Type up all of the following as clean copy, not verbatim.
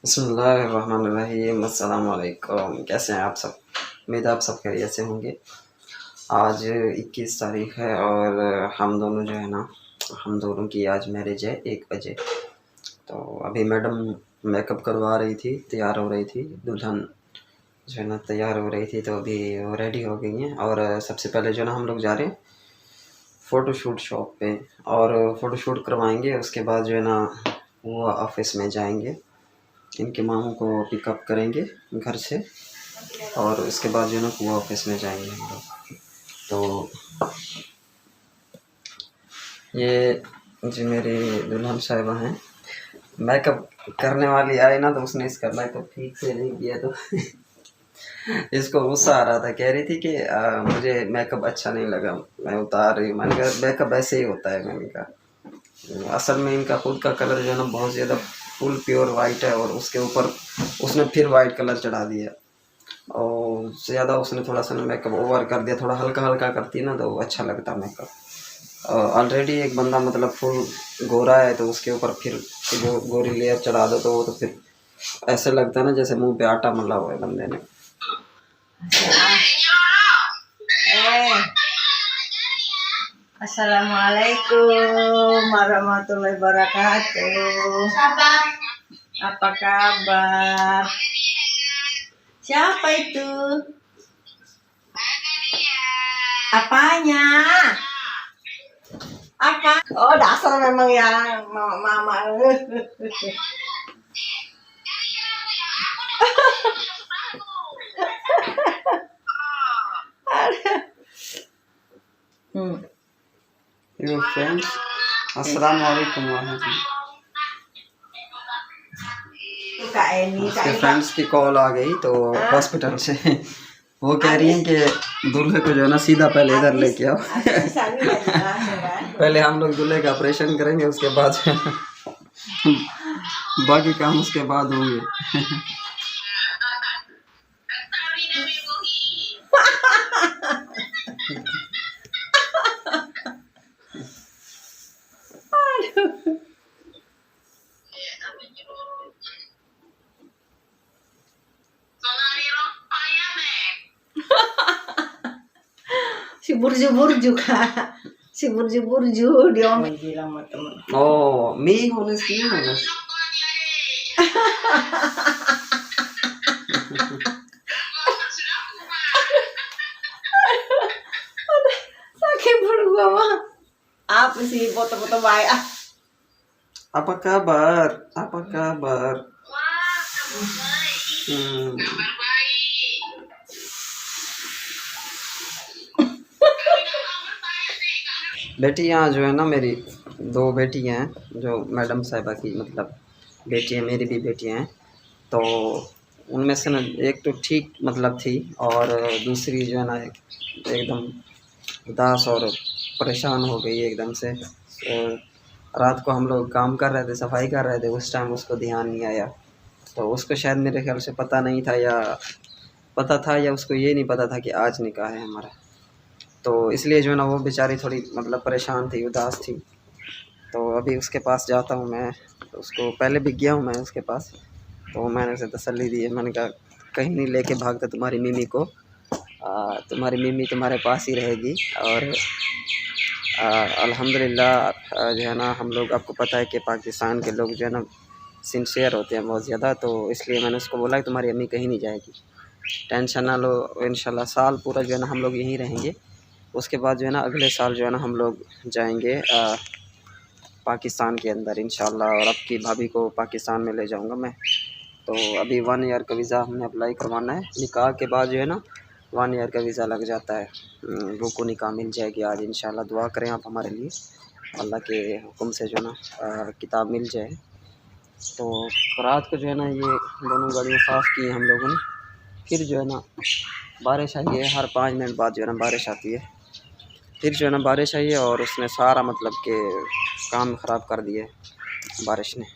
बिस्मिल्लाहिर्रहमानिर्रहीम। अस्सलाम वालेकुम। कैसे हैं आप सब? उम्मीद है आप सब खैरियत से होंगे। आज 21 तारीख़ है और हम दोनों जो है ना, हम दोनों की आज मैरिज है 1 बजे। तो अभी मैडम मेकअप करवा रही थी, तैयार हो रही थी, दुल्हन जो है ना तैयार हो रही थी, तो अभी वो रेडी हो गई हैं। और सबसे पहले जो है ना हम लोग जा रहे हैं फ़ोटोशूट शॉप पे और फ़ोटोशूट करवाएंगे। उसके बाद जो है ना वो ऑफिस में जाएंगे, इनके मामू को पिकअप करेंगे घर से और उसके बाद जो है ना वो ऑफिस में जाएंगे हम लोग। तो ये जी मेरी दुल्हन साहिबा हैं। मेकअप करने वाली आई ना, तो उसने इसका मेकअप ठीक से नहीं किया, तो इसको गुस्सा आ रहा था। कह रही थी कि मुझे मेकअप अच्छा नहीं लगा, मैं उतार रही हूँ। मैंने कहा मेकअप ऐसे ही होता है। मैंने कहा असल में इनका खुद का कलर जो है ना बहुत ज़्यादा फुल प्योर वाइट है और उसके ऊपर उसने फिर वाइट कलर चढ़ा दिया और ज़्यादा उसने थोड़ा सा मेकअप ओवर कर दिया। थोड़ा हल्का हल्का करती ना तो अच्छा लगता मेकअप। ऑलरेडी एक बंदा मतलब फुल गोरा है, तो उसके ऊपर फिर गोरी लेयर चढ़ा दो तो वो तो फिर ऐसे लगता है ना जैसे मुंह पे आटा मला हुआ है बंदे ने। Assalamualaikum warahmatullahi wabarakatuh. Apa kabar? Siapa itu? Apanya? Apa? Oh, dasar memang ya, mama. Your friends, अस्सलाम वालेकुम warahmatullahi। उसके फ्रेंड्स की कॉल आ गई तो हॉस्पिटल से वो कह रही हैं कि दूल्हे को जो है ना सीधा पहले इधर लेके आओ। पहले हम लोग दूल्हे का ऑपरेशन करेंगे, उसके बाद बाकी काम उसके बाद होंगे। Si burju-burju kak, si burju-burju dia bilang sama temen. Oh, me honestly honest. Sakit perut gua mah. Apa sih foto-foto baik ah? Apa kabar? Apa kabar? बेटी यहाँ जो है ना मेरी 2 बेटी हैं, जो मैडम साहिबा की मतलब बेटी है, मेरी भी बेटियाँ हैं। तो उनमें से ना एक तो ठीक मतलब थी और दूसरी जो है ना एकदम उदास और परेशान हो गई एकदम से। रात को हम लोग काम कर रहे थे, सफाई कर रहे थे, उस टाइम उसको ध्यान नहीं आया। तो उसको शायद मेरे ख्याल से पता नहीं था या पता था, या उसको ये नहीं पता था कि आज निकाह है हमारा। तो इसलिए जो है ना वो बेचारी थोड़ी मतलब परेशान थी, उदास थी। तो अभी उसके पास जाता हूँ मैं, तो उसको पहले भी गया हूँ मैं उसके पास, तो मैंने उसे तसल्ली दी है। मैंने कहा कहीं नहीं लेके भागता तुम्हारी मिमी को, तुम्हारी मिमी तुम्हारे पास ही रहेगी। और अल्हम्दुलिल्लाह जो है ना हम लोग, आपको पता है कि पाकिस्तान के लोग जो है ना सिंसियर होते हैं बहुत ज़्यादा, तो इसलिए मैंने उसको बोला कि तुम्हारी अम्मी कहीं नहीं जाएगी, टेंशन ना लो, इंशाल्लाह साल पूरा जो है ना हम लोग यहीं रहेंगे। उसके बाद जो है ना अगले साल जो है ना हम लोग जाएंगे पाकिस्तान के अंदर इंशाल्लाह, और आपकी भाभी को पाकिस्तान में ले जाऊंगा मैं। तो अभी 1 ईयर का वीज़ा हमने अप्लाई करवाना है। निकाह के बाद जो है ना 1 ईयर का वीज़ा लग जाता है। रुको निकाह मिल जाएगी आज इंशाल्लाह। दुआ करें आप हमारे लिए, अल्लाह के हुक्म से जो है ना किताब मिल जाए। तो रात को जो है ना ये दोनों गाड़ियाँ साफ़ की हम लोगों ने। फिर जो है ना बारिश आई है, हर 5 मिनट बाद जो है ना बारिश आती है। फिर जो है ना बारिश आई है और उसने सारा मतलब कि काम ख़राब कर दिया बारिश ने।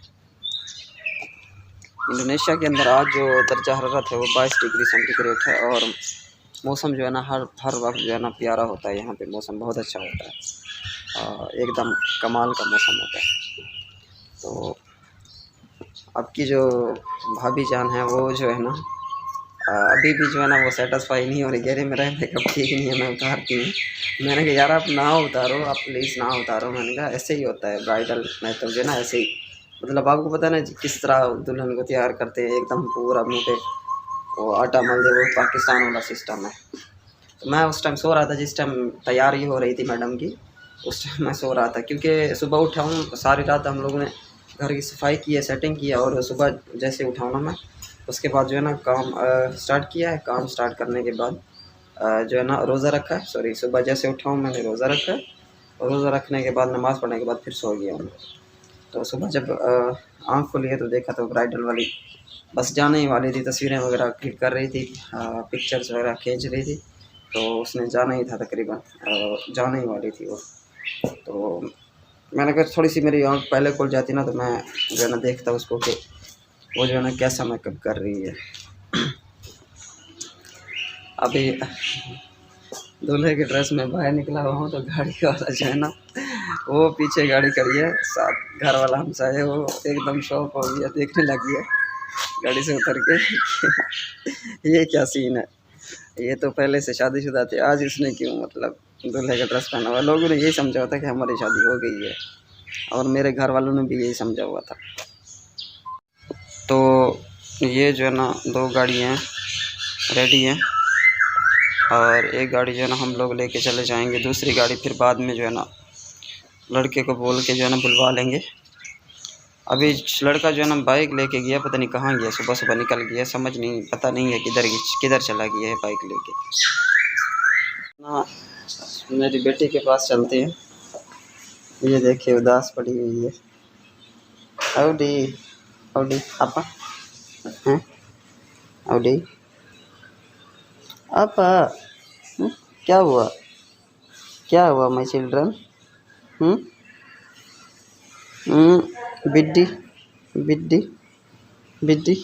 इंडोनेशिया के अंदर आज जो दर्जा हरारत है वो 22 डिग्री सेंटीग्रेड है और मौसम जो है ना हर वक्त जो है ना प्यारा होता है। यहाँ पे मौसम बहुत अच्छा होता है, एकदम कमाल का मौसम होता है। तो आपकी जो भाभी जान है वो जो है ना अभी भी जो है ना वो सेटिस्फाई नहीं हो रही, कह रही मेरा मेकअप ठीक नहीं है, मैं उतारती हूँ। मैंने कहा यार आप ना उतारो, आप प्लीज़ ना उतारो। मैंने कहा ऐसे ही होता है ब्राइडल मेकअप जो है ना, ऐसे ही मतलब आपको पता है ना किस तरह दुल्हन को तैयार करते हैं, एकदम पूरा मुँह पे वो आटा मल दे, वो पाकिस्तान वाला सिस्टम है। तो मैं उस टाइम सो रहा था, जिस टाइम तैयारी हो रही थी मैडम की, उस टाइम मैं सो रहा था, क्योंकि सुबह उठा हूँ, सारी रात हम लोगों ने घर की सफाई की है, सेटिंग किया, और सुबह जैसे उठा हूँ ना मैं, उसके बाद जो है ना काम स्टार्ट किया है। काम स्टार्ट करने के बाद जो है ना रोज़ा रखा है, सॉरी सुबह जैसे उठा हूँ मैंने रोज़ा रखा है, और रोज़ा रखने के बाद नमाज़ पढ़ने के बाद फिर सो गया हूँ। तो सुबह जब आँख खुली है तो देखा तो ब्राइडल वाली बस जाने ही वाली थी, तस्वीरें वगैरह क्लिक कर रही थी, पिक्चर्स वगैरह खींच रही थी, तो उसने जाना ही था तकरीबन, जाने ही वाली थी वो। तो मैंने कहा थोड़ी सी मेरी आँख पहले खुल जाती ना तो मैं जो है ना देखता उसको कि वो जो है ना कैसा मेकअप कर रही है। अभी दूल्हे की ड्रेस में बाहर निकला हुआ हूँ तो गाड़ी वाला जो है ना वो पीछे गाड़ी खड़ी है, साथ घर वाला हमसा है, वो एकदम शौक हो गया, देखने लग गया गाड़ी से उतर के ये क्या सीन है, ये तो पहले से शादीशुदा थे, आज इसने क्यों मतलब दूल्हे का ड्रेस पहना हुआ। लोगों ने यही समझा हुआ था कि हमारी शादी हो गई है, और मेरे घर वालों ने भी यही समझा हुआ था। तो ये जो है ना 2 गाड़ियाँ रेडी हैं, और एक गाड़ी जो है ना हम लोग लेके चले जाएंगे, दूसरी गाड़ी फिर बाद में जो है ना लड़के को बोल के जो है ना बुलवा लेंगे। अभी लड़का जो है ना बाइक लेके गया, पता नहीं कहाँ गया, सुबह सुबह निकल गया, समझ नहीं पता नहीं है किधर चला गया है बाइक लेके ना। मेरी बेटी के पास चलते हैं, ये देखिए उदास पड़ी हुई है। हाउडी हाउडी आपा हैं, हाउडी आपा, क्या हुआ, क्या हुआ माय चिल्ड्रन, बिड्डी बिड्डी बिड्डी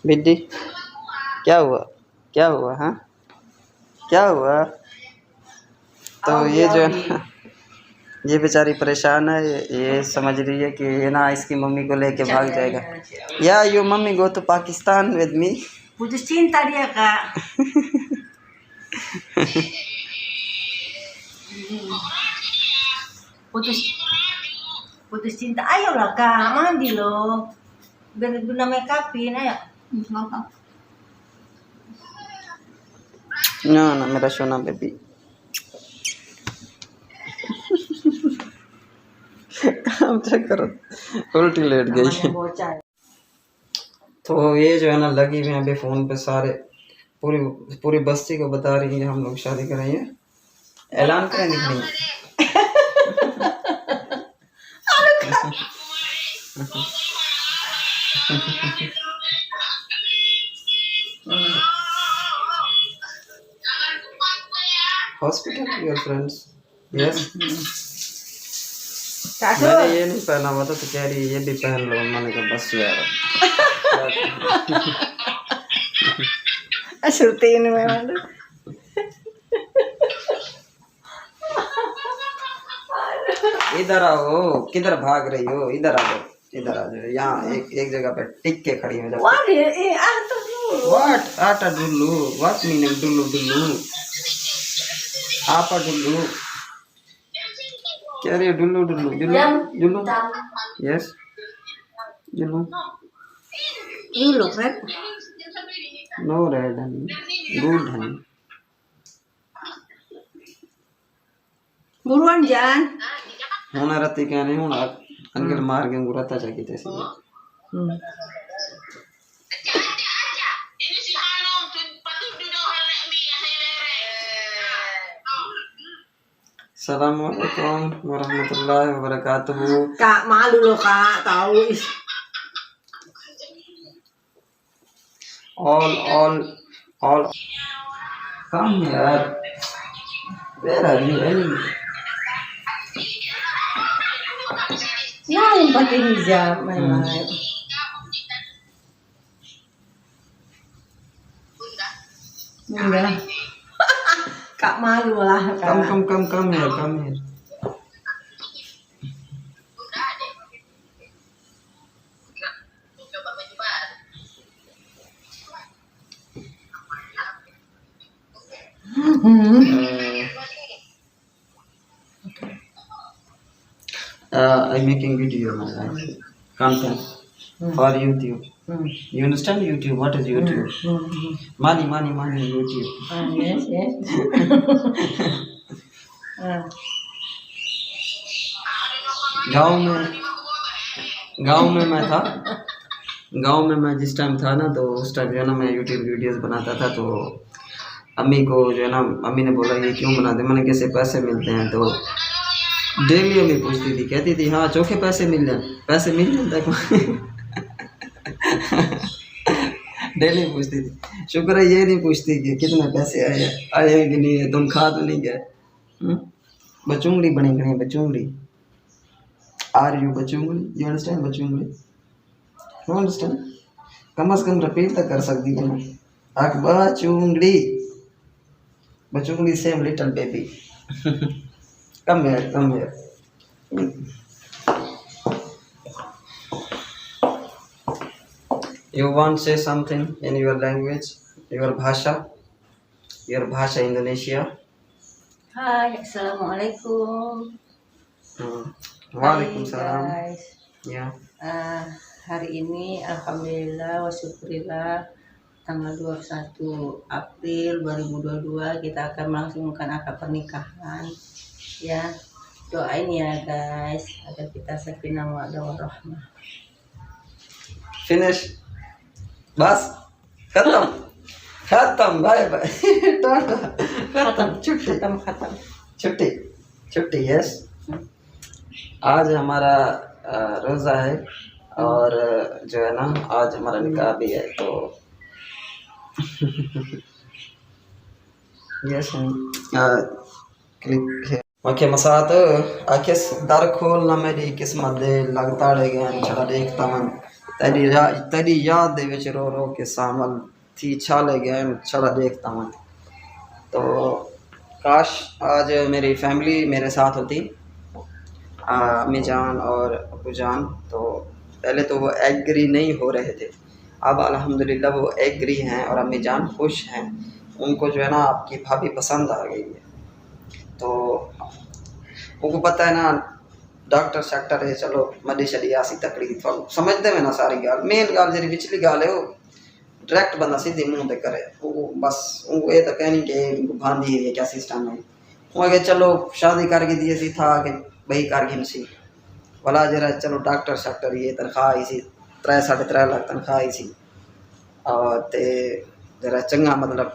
बिड्डी, क्या हुआ, क्या हुआ, हाँ क्या हुआ। तो ये जो है ना ये बेचारी परेशान है, ये समझ रही है कि ये ना इसकी मम्मी को लेके भाग जाएगा। या your mummy go to Pakistan with me. Putus cinta dia, Kak. Putus cinta. Ayolah, Kak, mandi loh. Biar guna make upin, ayo. ना ना मेरा सोना बेबी काम चेक करो, उल्टी लेट गई। तो ये जो है ना लगी हुई है अभी फ़ोन पे, सारे पूरी पूरी बस्ती को बता रही है हम लोग शादी कर रहे हैं, ऐलान करेंगे कि नहीं। Hospital your friends, yes. मैंने ये नहीं पहना हुआ था तो कह रही ये भी पहन लो, मैंने कहा बस यार। Asultin memang tuh. इधर आओ, किधर भाग रही हो, इधर आ जाओ, इधर आ जाओ, यहाँ एक जगह पे टिक के खड़ी हो जाओ। Wah, atas dulu. What? आटा डुल्लू, what meaning डुल्लू डुल्लू, आपा डुल्लू, क्या रही है डुल्लू डुल्लू डुल्लू डुल्लू, यस डुल्लू। Dulu kan. No red honey, good honey. Buruan Jan. होना रहती क्या नहीं होना, अंकल मार के गुरता चाहिए थे इसलिए। Assalamualaikum warahmatullahi wabarakatuh. Kak, malu loh Kak, tahu. All. Come here. Where are you heading? Nah, yang pakai hijab memang. Enggak. Kak malu lah Kak. Come here. I'm making video content for YouTube. You understand YouTube? What is YouTube? Money, YouTube. Yes, yes. गांव में मैं था। गांव में मैं जिस time था ना, तो उस टाइम जो है ना मैं यूट्यूब वीडियोस बनाता था। तो अम्मी को जो है ना, अम्मी ने बोला ये क्यों बनाते, मैंने कैसे पैसे मिलते हैं। तो डेली अम्मी पूछती थी, कहती थी हाँ चोखे पैसे मिल जाते डेली पूछती थी। शुक्र है ये नहीं पूछती कि कितने पैसे आए कि नहीं है, तुम खा तो नहीं गए। बचूंगड़ी बनी गई, बचूंगड़ी। आर यू बचूंगड़ी? यू अंडरस्टैंड बचूंगड़ी? You understand? कम से कम रिपीट तो कर सकती है ना। बचूंगड़ी, बचूंगड़ी same little baby. Come here. You want to say something in your language, your bhasha Indonesia? Hai, assalamualaikum. Waalaikumsalam. Hai, guys. Ya. Hari ini alhamdulillah wa syukurillah tanggal 21 April 2022 kita akan melangsungkan akad pernikahan. Ya, doain ya guys agar kita sakinah mawaddah warahmah. Finish. बस खत्म bye bye Tata खत्म छुट्टी yes. आज हमारा रोज़ा है और जो है ना आज हमारा निकाह भी है। तो यस क्लिक है। ओके मसात आखिस दर खोलना मेरी किस्मत दे लगता रह गया छड़ा देखता मन तेरी याद दे विच रो रो के सामल थी छाले गए छड़ा देखता मन। तो काश आज मेरी फैमिली मेरे साथ होती, अम्मी जान और अबू जान। तो पहले तो वो एग्री नहीं हो रहे थे, अब अल्हम्दुलिल्लाह वो एग्री हैं और अम्मी जान खुश हैं। उनको जो है ना आपकी भाभी पसंद आ गई है। तो उनको पता है ना डॉक्टर शैक्टर है, चलो मडी शडी आसी तकड़ी थोड़ा समझते में ना सारी गाल। मेन गाल जी पिछली गाल है वो डायरेक्ट बंदा सीधे मुँह पे करे। वो बस उनको ये तो कहनी कि उनको भांदी है क्या सिस्टम है। वो आगे चलो शादी करके दिए सी था कि भाई करके नसी वाला जरा चलो डॉक्टर शैक्टर ये तनख्वाह आई सी 3-3.5 लाख तनख्वाह आई सी। और ते जरा चंगा मतलब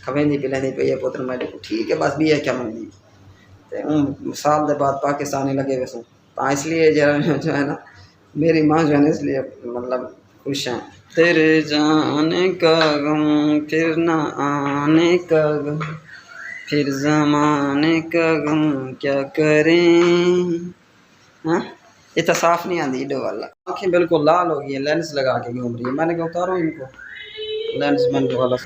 खवेंदी पिलेंदी पे ये पुत्र मेरे को ठीक है बस भी है क्या मंगी। तो साल के बाद पाकिस्तानी लगे वैसे तो इसलिए जरा जो है ना मेरी माँ जो है ना इसलिए मतलब खुश हैं। तेरे जाने का गम फिर ना आने का गम फिर ज़माने का गम क्या करें। हाँ इतना साफ नहीं आती इडो वाला। आँखें बिल्कुल लाल हो गई है, लेंस लगा के घूम रही है। मैंने कहा उतारो इनको लेंस मैन वाला।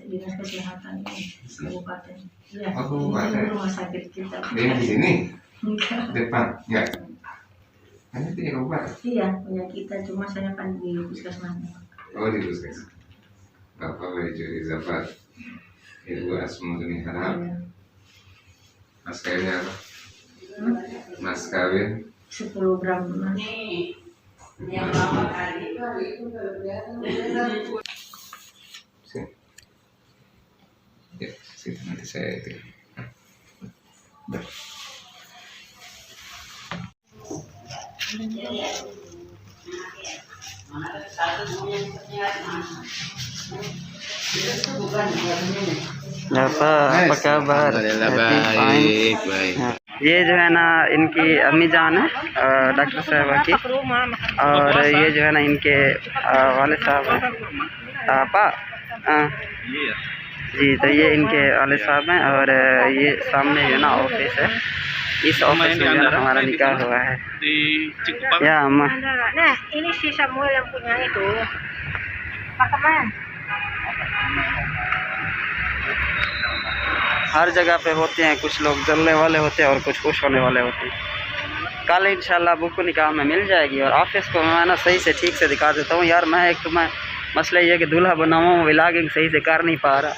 Dinas Kesehatan Kabupaten. Ya, Kabupaten. ini rumah sakit kita. Dia di sini? Enggak. Depan? Enggak. Hanya punya kabupaten? Iya, punya kita. Cuma saya kan di puskesmas. Oh, di puskesmas. Bapak Baju Rizafat, Ibu Asmuduni Harap. Mas kawin apa? Mas kawin 10 gram. Ya, sini nanti saya itu. Apa kabar? Alhamdulillah baik. ये जो है ना इनकी अम्मी जान है doctor साहबा की, और ये जो है ना इनके वाले साहब हैं पापा जी। तो ये इनके वाले साहब हैं, और ये सामने जो है ना ऑफिस है, इस ऑफिस में जो है हमारा निकाह हुआ है। या अम्मा Nah, ini si Samuel yang punya itu. Pak Teman. हर जगह पे होते हैं, कुछ लोग जलने वाले होते हैं और कुछ खुश होने वाले होते हैं। कल इंशाल्लाह बुक निकाह में मिल जाएगी, और ऑफिस को मैं ना सही से ठीक से दिखा देता हूँ यार। मैं एक तो मैं मसला ये है कि दूल्हा बना हुआ हूँ, व्लॉगिंग सही से कर नहीं पा रहा।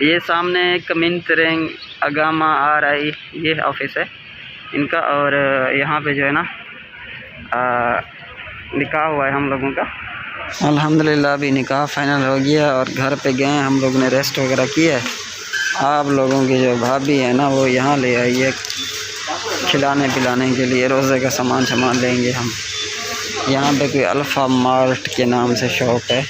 ये सामने कमिंतरेंग अगामा आ रही, ये ऑफिस है इनका, और यहाँ पे जो है ना निकाह हुआ है हम लोगों का। अल्हम्दुलिल्लाह अभी निकाह फाइनल हो गया, और घर पे गए हम लोग ने, रेस्ट वगैरह किया है। आप लोगों की जो भाभी है ना वो यहाँ ले आई है खिलाने पिलाने के लिए, रोज़े का सामान लेंगे हम। यहाँ पे कोई अल्फ़ा मार्ट के नाम से शॉप है।